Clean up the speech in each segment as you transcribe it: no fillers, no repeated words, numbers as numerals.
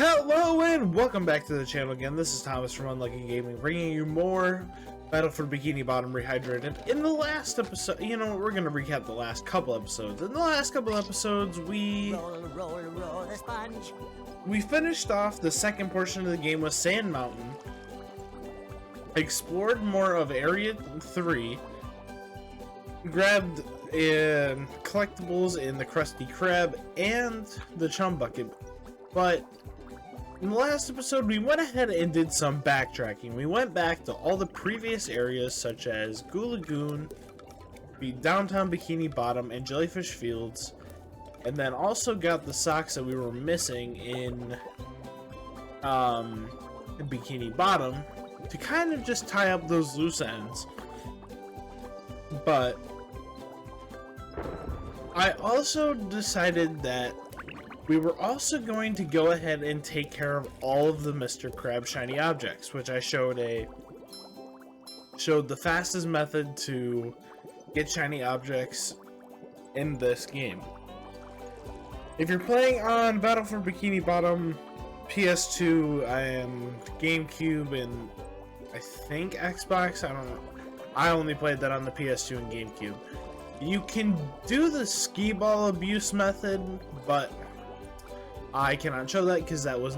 Hello and welcome back to the channel again. This is Thomas from Unlucky Gaming, bringing you more Battle for Bikini Bottom Rehydrated. In the last episode, we're going to recap the last couple episodes. In the last couple episodes, we finished off the second portion of the game with Sand Mountain, explored more of Area 3, grabbed collectibles in the Krusty Krab and the Chum Bucket, but in the last episode, we went ahead and did some backtracking. We went back to all the previous areas, such as Goo Lagoon, the downtown Bikini Bottom, and Jellyfish Fields, and then also got the socks that we were missing in Bikini Bottom to kind of just tie up those loose ends. But I also decided that we were also going to go ahead and take care of all of the Mr. Krab shiny objects, which I showed the fastest method to get shiny objects in this game. If you're playing on Battle for Bikini Bottom, PS2 and GameCube and I think Xbox, I don't know. I only played that on the PS2 and GameCube. You can do the skee ball abuse method, but I cannot show that because that is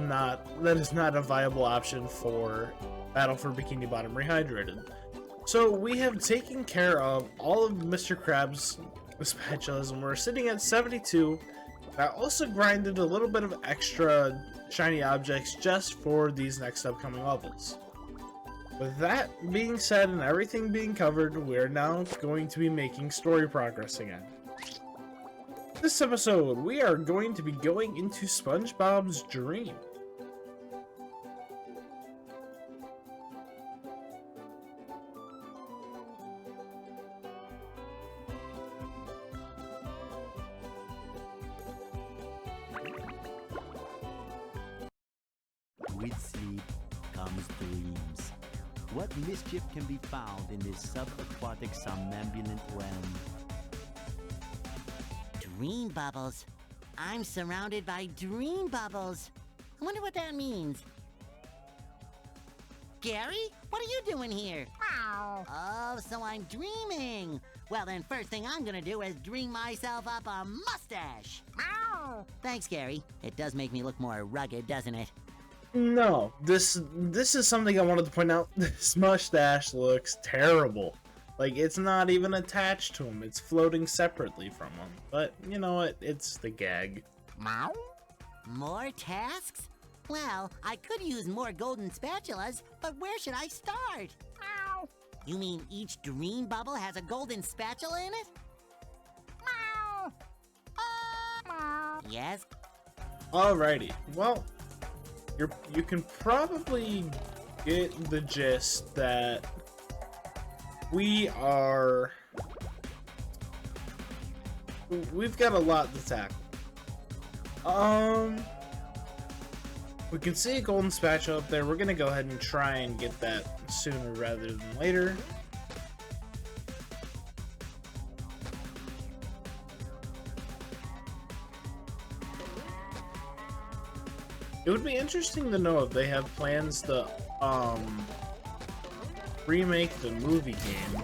not a viable option for Battle for Bikini Bottom Rehydrated. So we have taken care of all of Mr. Krab's spatulas and we're sitting at 72. I also grinded a little bit of extra shiny objects just for these next upcoming levels. With that being said and everything being covered, we're now going to be making story progress again. This episode, we are going to be going into SpongeBob's dream. With sleep comes dreams. What mischief can be found in this subaquatic somnambulant realm? Dream bubbles. I'm surrounded by dream bubbles. I wonder what that means. Gary, what are you doing here? Ow. Oh, so I'm dreaming. Well, then first thing I'm gonna do is dream myself up a mustache. Ow. Thanks, Gary. It does make me look more rugged, doesn't it? No, this is something I wanted to point out. This mustache looks terrible. Like, it's not even attached to him. It's floating separately from him. But, you know what? It's the gag. Meow. More tasks? Well, I could use more golden spatulas, but where should I start? Meow. You mean each dream bubble has a golden spatula in it? Meow. Meow. Yes? Alrighty. Well, you can probably get the gist that we've got a lot to tackle. We can see a golden spatula up there. We're gonna go ahead and try and get that sooner rather than later. It would be interesting to know if they have plans to remake the movie game.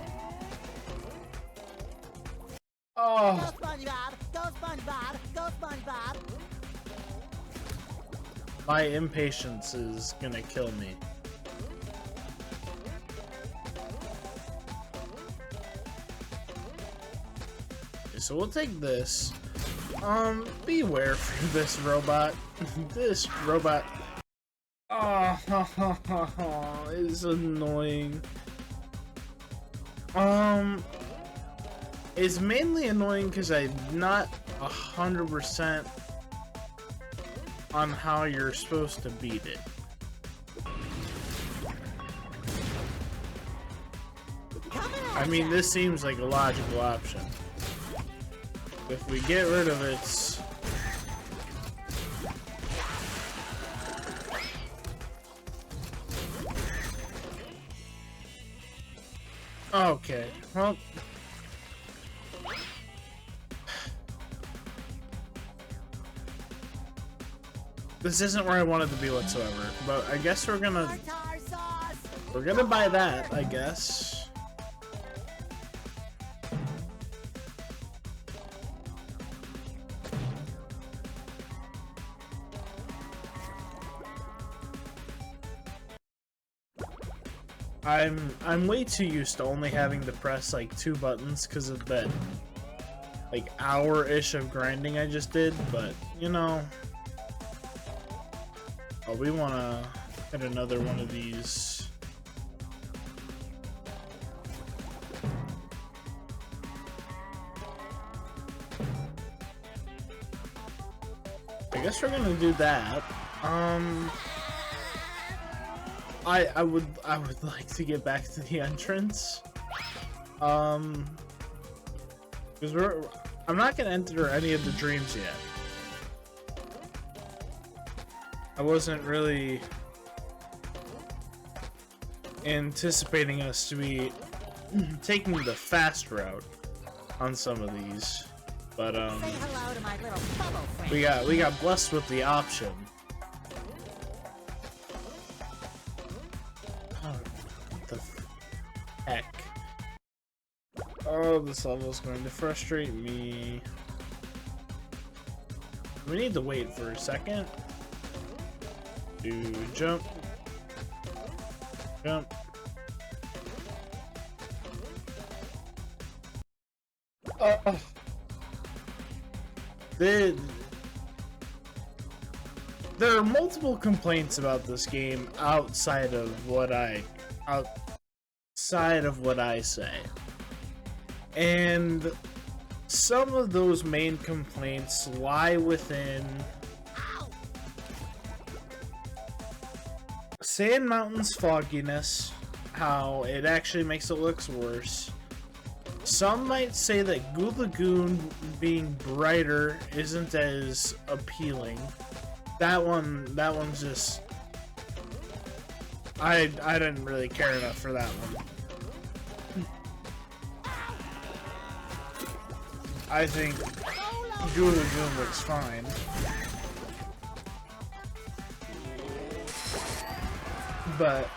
Oh. Go SpongeBob! Go SpongeBob! Go SpongeBob! My impatience is gonna kill me. Okay, so we'll take this. Beware for this robot. This robot. Oh, it's annoying. It's mainly annoying because I'm not 100% on how you're supposed to beat it. I mean, this seems like a logical option. If we get rid of its... Okay, well... This isn't where I wanted to be whatsoever, but I guess we're gonna Tartar sauce. buy that, I guess. I'm way too used to only having to press like 2 buttons because of that like hour-ish of grinding I just did, but you know. Oh, we wanna hit another one of these. I guess we're gonna do that. I would like to get back to the entrance. Because I'm not gonna enter any of the dreams yet. I wasn't really anticipating us to be taking the fast route on some of these, but Say hello to my little bubble friend. we got blessed with the option. Oh, what the heck? Oh, this level is going to frustrate me. We need to wait for a second. Do jump. Jump. Oh. There are multiple complaints about this game outside of what I say. And some of those main complaints lie within Sand Mountain's fogginess, how it actually makes it look worse. Some might say that Goo Lagoon being brighter isn't as appealing. That one's just I didn't really care enough for that one. I think Goo Lagoon looks fine. But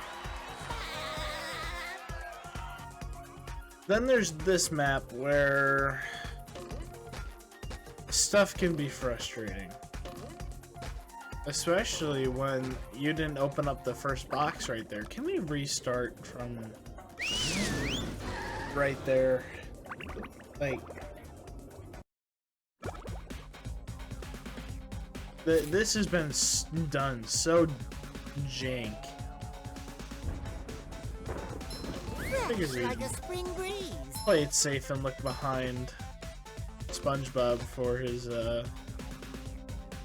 then there's this map where stuff can be frustrating. Especially when you didn't open up the first box right there. Can we restart from right there? Like, this has been done so jank. Fresh like a spring breeze. Play it safe and look behind SpongeBob for his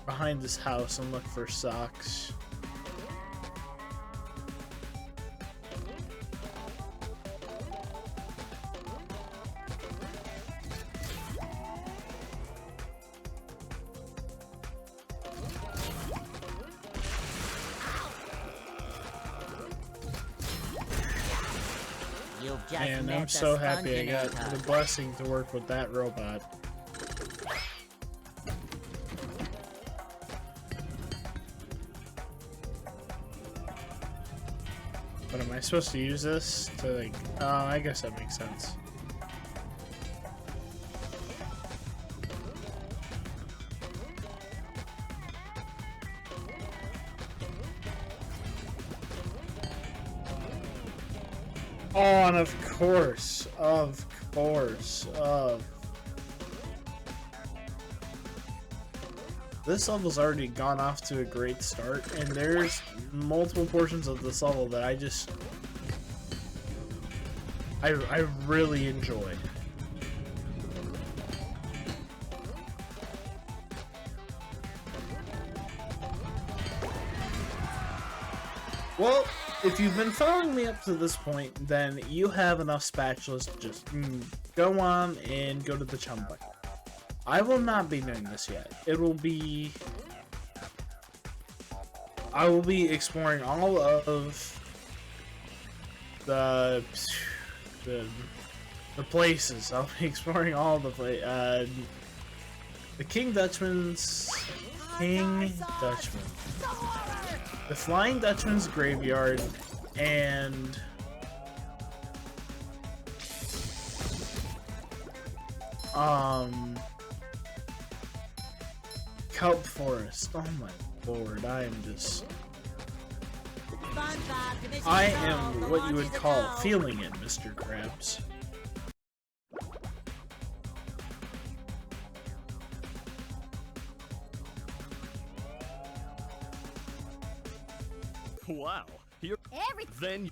behind his house and look for socks. And I'm so happy I got the blessing to work with that robot. But am I supposed to use this to like... Oh, I guess that makes sense. Oh, and of course. This level's already gone off to a great start, and there's multiple portions of this level that I really enjoy. Well, if you've been following me up to this point, then you have enough spatulas to just go on and go to the chum bucket. I will not be doing this yet. I will be exploring all of the places. I'll be exploring all the King Dutchman's King Dutchman. The Flying Dutchman's graveyard and Kelp Forest. Oh my lord, I am just I am what you would call feeling it, Mr. Krabs. Wow, you're then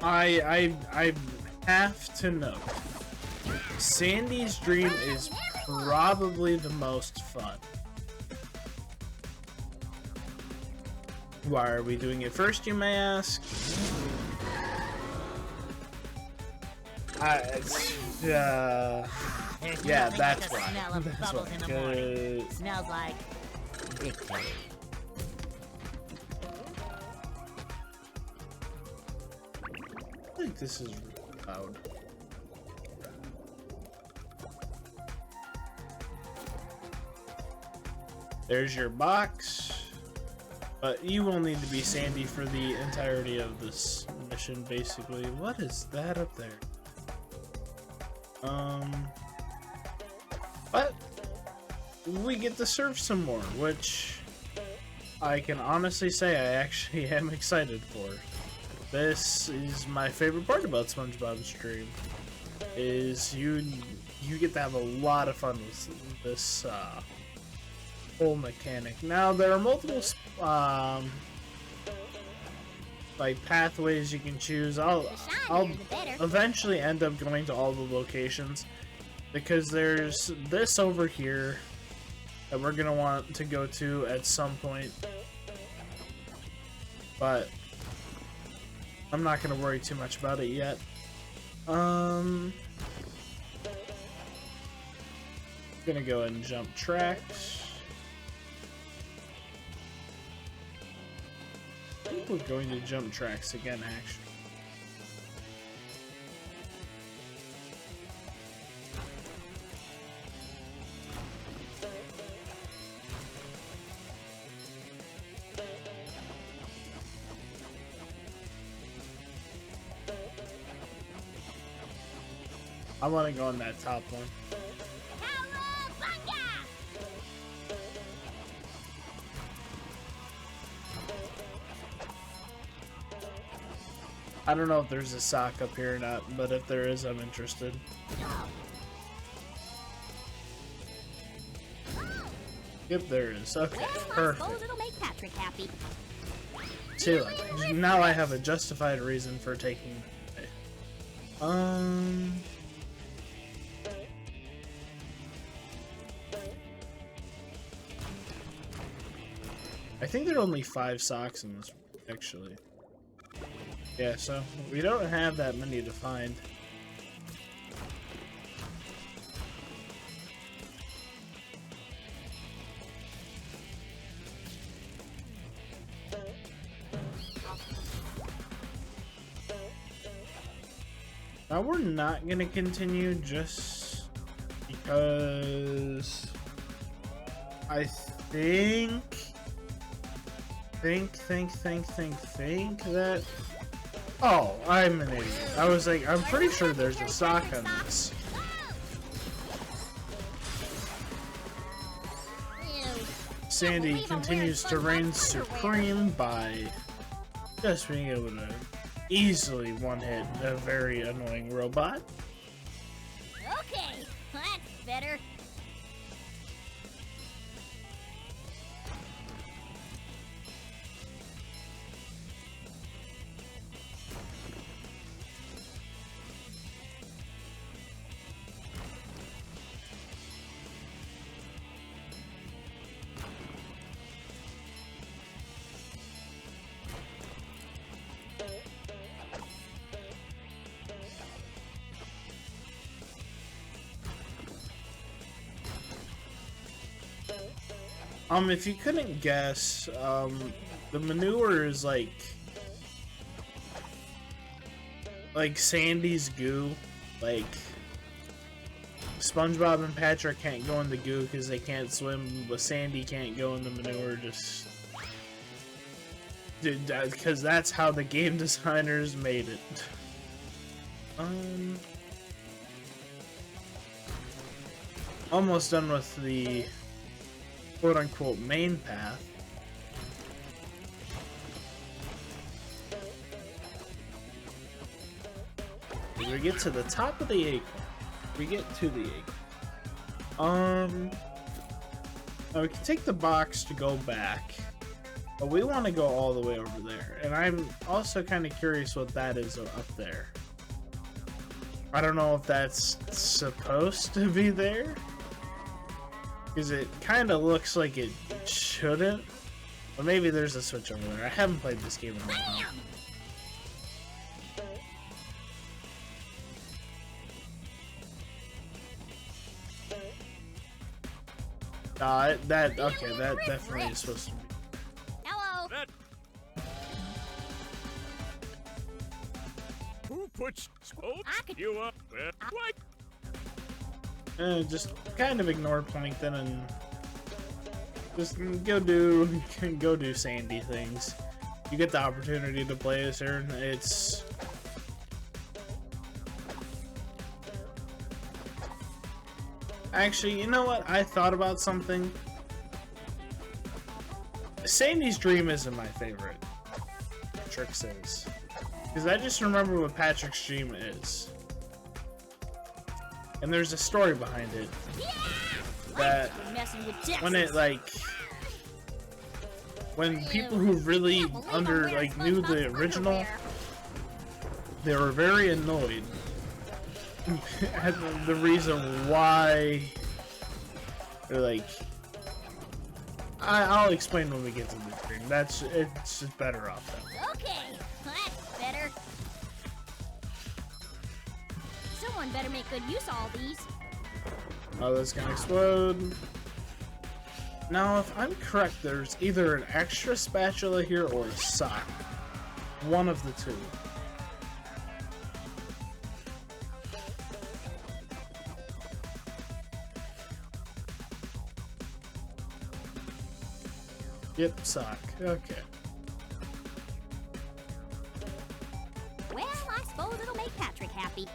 I have to know. Sandy's Dream is probably the most fun. Why are we doing it first, you may ask? Yeah, that's why. That's why. Smells like victory. I think this is loud. There's your box. But you will need to be Sandy for the entirety of this mission, basically. What is that up there? But we get to surf some more, which I can honestly say I actually am excited for. This is my favorite part about SpongeBob's Dream, is you get to have a lot of fun with this whole mechanic. Now there are multiple like pathways you can choose. I'll eventually end up going to all the locations because there's this over here that we're gonna want to go to at some point, but I'm not gonna worry too much about it yet. Gonna go ahead and jump tracks. I think we're going to jump tracks again, actually. I want to go on that top one. I don't know if there's a sock up here or not, but if there is, I'm interested. Yep, there is. Okay, perfect. It'll make Patrick happy. See, like, now I have a justified reason for taking it away. I think there are only 5 socks in this, actually. Yeah, so we don't have that many to find. Now we're not gonna continue just because I think that. Oh, I'm an idiot. I was like, I'm pretty sure there's a sock on this. Sandy continues to reign supreme by just being able to easily one-hit a very annoying robot. Okay, that's better. If you couldn't guess, the manure is like Sandy's goo. Like, SpongeBob and Patrick can't go in the goo because they can't swim, but Sandy can't go in the manure. Just because that's how the game designers made it. Almost done with the quote-unquote main path. We get to the top of the acorn. We get to the acorn. Now we can take the box to go back, but we want to go all the way over there. And I'm also kind of curious what that is up there. I don't know if that's supposed to be there, because it kind of looks like it shouldn't. But maybe there's a switch over there. I haven't played this game in a while. That definitely is supposed to be. Hello. Who puts you up? What? Just kind of ignore Plankton and just go do Sandy things. You get the opportunity to play as her. It's actually, you know what? I thought about something. Sandy's dream isn't my favorite. Trix is. Because I just remember what Patrick's dream is. And there's a story behind it. That when people who really knew the original, they were very annoyed at the reason why they're like, I'll explain when we get to the dream. It's just better off that. Okay, that's better. Someone better make good use of all these. Oh, that's gonna explode. Now, if I'm correct, there's either an extra spatula here or a sock. One of the two. Yep, sock. Okay. Well, I suppose it'll make Patrick happy.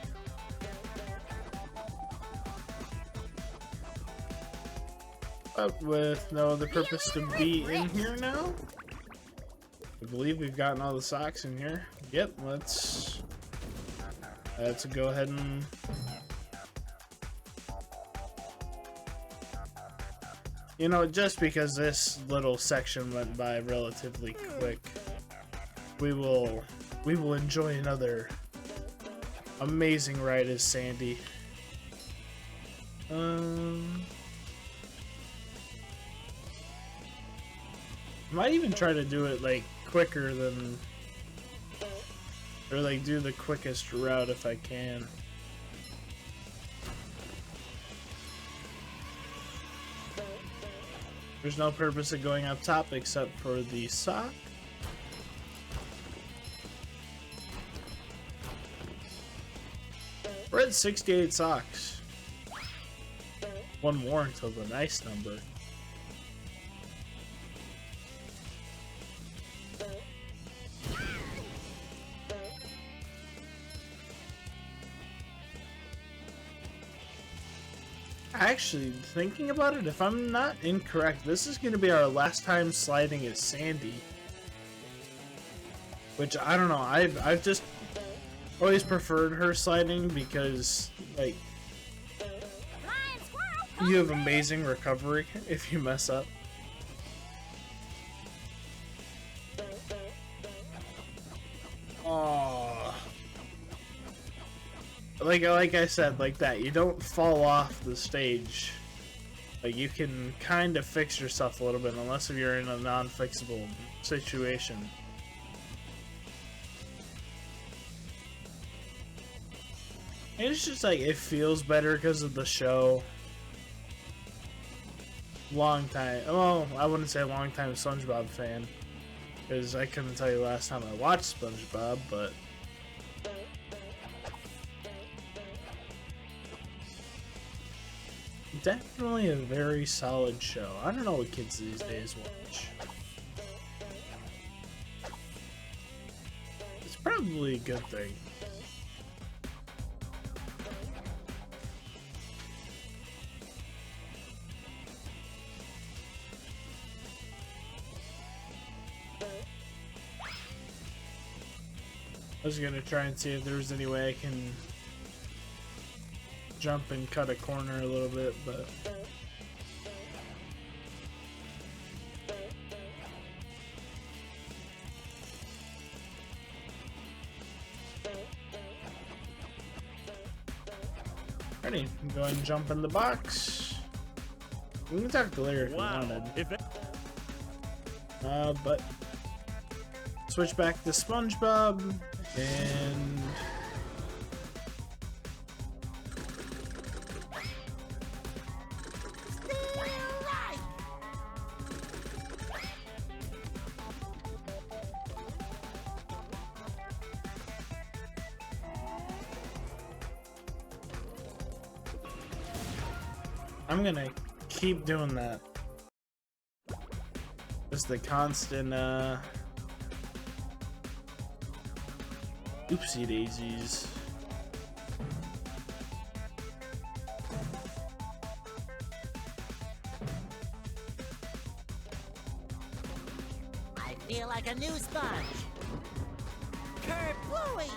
But with no other purpose to be in here now. I believe we've gotten all the socks in here. Yep, let's go ahead and you know, just because this little section went by relatively quick, we will enjoy another amazing ride as Sandy. Might even try to do it like quicker than, or like do the quickest route if I can. There's no purpose of going up top except for the sock. We're at 68 socks. One more until the nice number. Actually, thinking about it, if I'm not incorrect, this is going to be our last time sliding as Sandy. Which, I don't know, I've just always preferred her sliding because, like, you have amazing recovery if you mess up. Oh, like I said, like that, you don't fall off the stage. Like, you can kind of fix yourself a little bit, unless if you're in a non-fixable situation. And it's just like, it feels better because of the show. Long time, well, I wouldn't say long time SpongeBob fan, because I couldn't tell you last time I watched SpongeBob, but definitely a very solid show. I don't know what kids these days watch. It's probably a good thing. I was gonna try and see if there was any way I can jump and cut a corner a little bit, but ready, go ahead and jump in the box. We can talk to Larry if we wanted. But switch back to SpongeBob and I'm gonna keep doing that. Just the constant oopsie daisies. I feel like a new sponge. Kerplooey!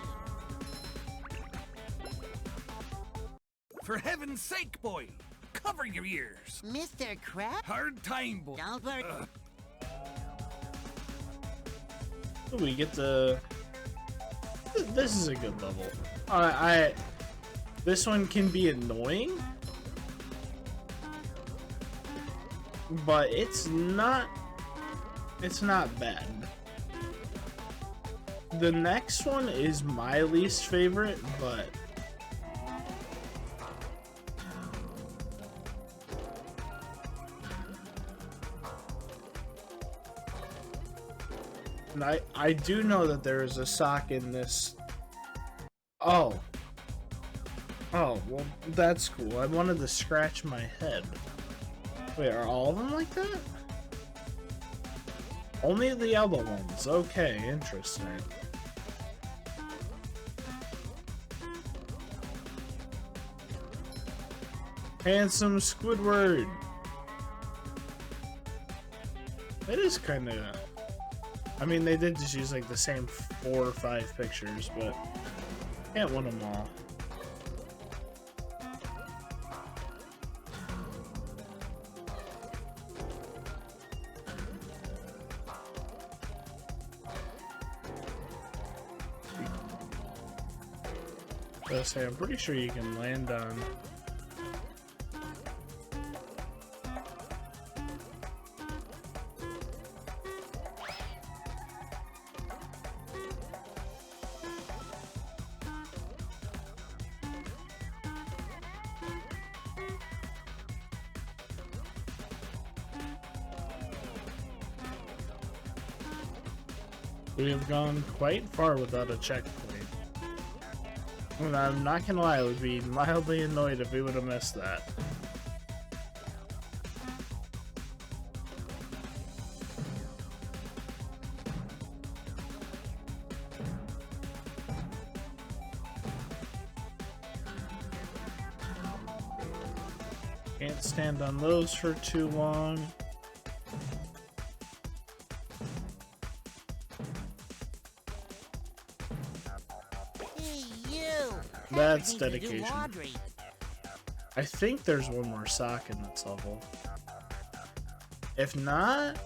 For heaven's sake, boy, cover your ears. Mr. Crab? Hard time, boy. Don't worry. We get the. This is a good level. This one can be annoying, but it's not bad. The next one is my least favorite, but and I do know that there is a sock in this. Oh, well, that's cool. I wanted to scratch my head. Wait, are all of them like that? Only the yellow ones. Okay, interesting. Handsome Squidward. It is kind of. I mean, they did just use like the same 4 or 5 pictures, but can't win them all. I'll say, I'm pretty sure you can land on. We have gone quite far without a checkpoint. And I'm not gonna lie, I would be mildly annoyed if we would have missed that. Can't stand on those for too long. That's dedication. I think there's one more sock in this level. If not,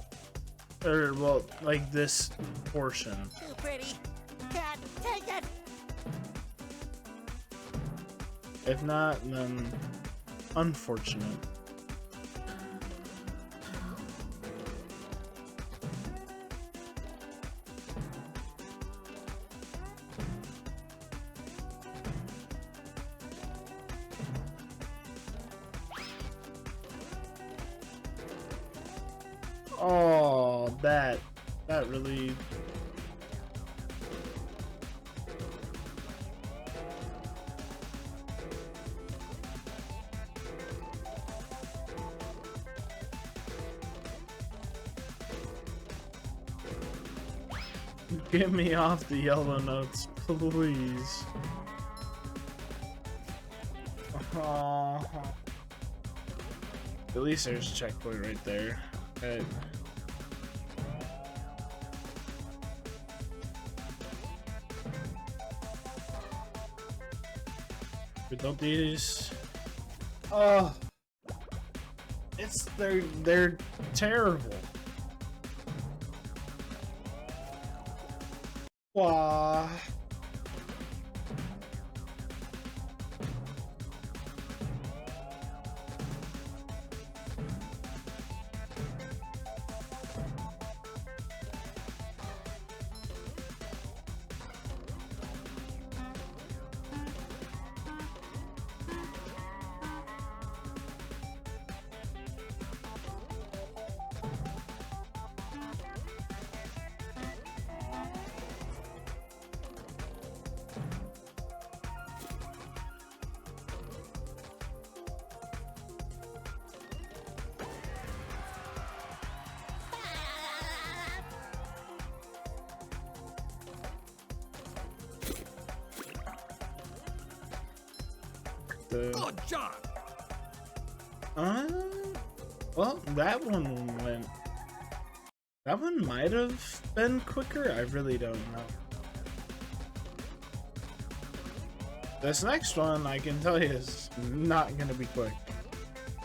or well, like this portion. Too pretty. Can't take it. If not, then unfortunate. Oh, that really. Get me off the yellow notes, please. At least there's a checkpoint right there. Okay. Don't these? Oh, they're terrible. Wow. Good job. Well, that one might have been quicker. I really don't know. This next one, I can tell you, is not gonna be quick.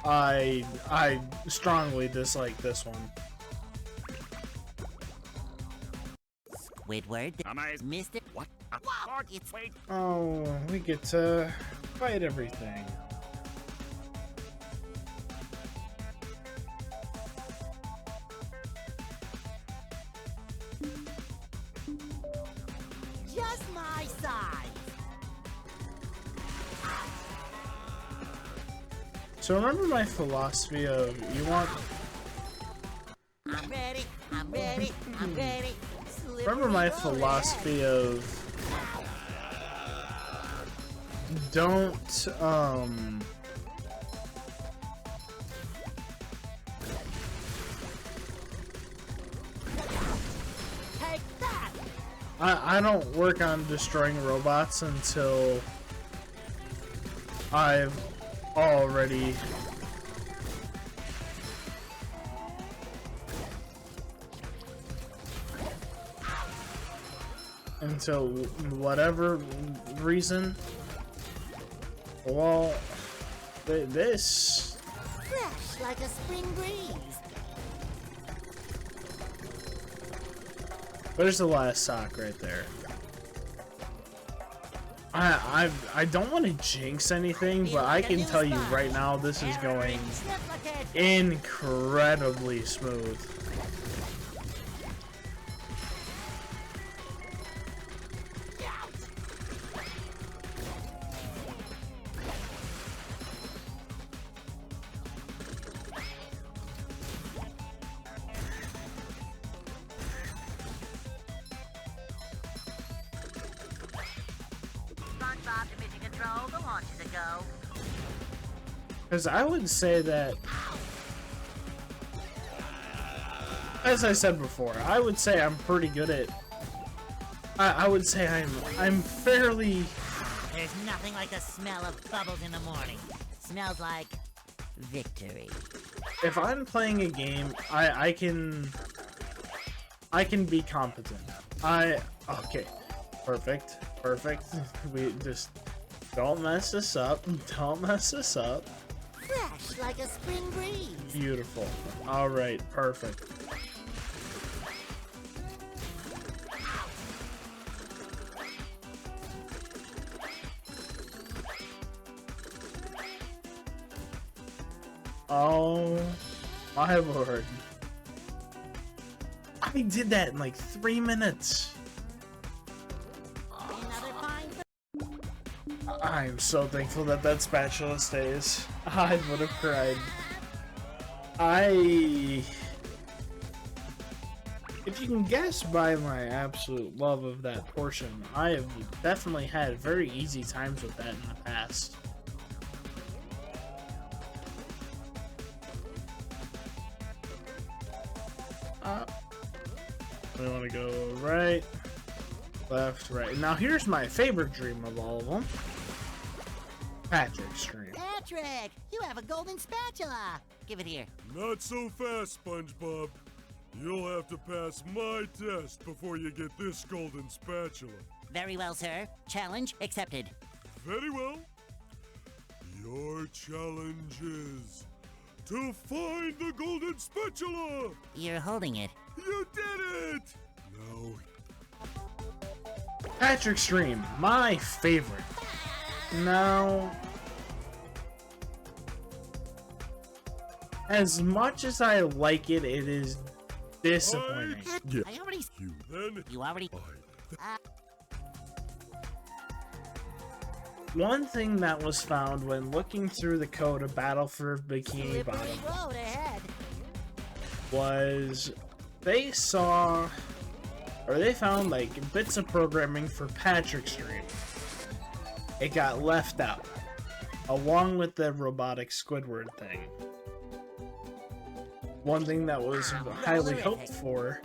I strongly dislike this one. Squidward, Mr. What? Whoa, it's Oh, we get to fight everything. just my size. So remember my philosophy of you want. I'm ready, I'm ready, I'm ready. Remember my philosophy of don't Take that. I don't work on destroying robots until I've already until whatever reason. Well, this Fresh like a spring breeze. there's the last sock right there. I don't want to jinx anything, but I can tell you right now this is going incredibly smooth. SpongeBob to mission control, the launch is a go. Because I would say that, as I said before, I would say I'm pretty good at. I would say I'm fairly. There's nothing like the smell of bubbles in the morning. Smells like victory. If I'm playing a game, I can be competent. Okay, perfect. We just don't mess this up. Don't mess this up. Fresh like a spring breeze. Beautiful. All right, perfect. Oh my lord. I did that in like 3 minutes. Another fine. I'm so thankful that that spatula stays. I would have cried. If you can guess by my absolute love of that portion, I have definitely had very easy times with that in the past. We want to go right, left, right. Now here's my favorite dream of all of them. Patrick's dream. Patrick, you have a golden spatula. Give it here. Not so fast, SpongeBob. You'll have to pass my test before you get this golden spatula. Very well, sir. Challenge accepted. Very well. Your challenge is to find the golden spatula. You're holding it. You did it! Now, Patrick's dream, my favorite. Now, as much as I like it, it is disappointing. get I already... you. Then You already... One thing that was found when looking through the code of Battle for Bikini Bottom road ahead. was they saw, or they found like bits of programming for Patrick's dream. It got left out, along with the robotic Squidward thing. One thing that was highly hoped for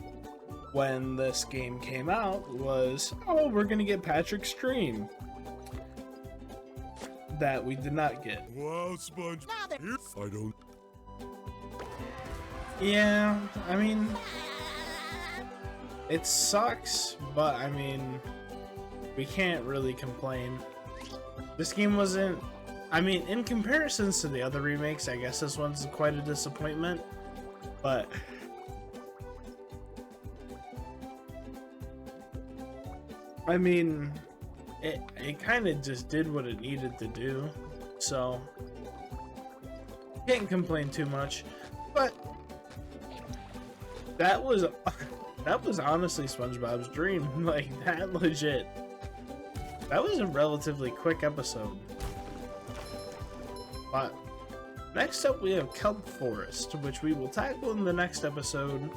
when this game came out was, oh, we're gonna get Patrick's dream. That we did not get. wow, Sponge. Here, I don't. Yeah, I mean, it sucks, but I mean, we can't really complain. This game wasn't, I mean, in comparisons to the other remakes, I guess this one's quite a disappointment, but I mean, it kind of just did what it needed to do, so can't complain too much. But that was honestly SpongeBob's dream. Like, that legit. That was a relatively quick episode. But next up we have Kelp Forest, which we will tackle in the next episode,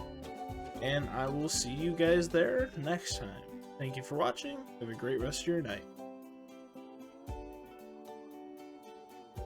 and I will see you guys there next time. Thank you for watching. Have a great rest of your night.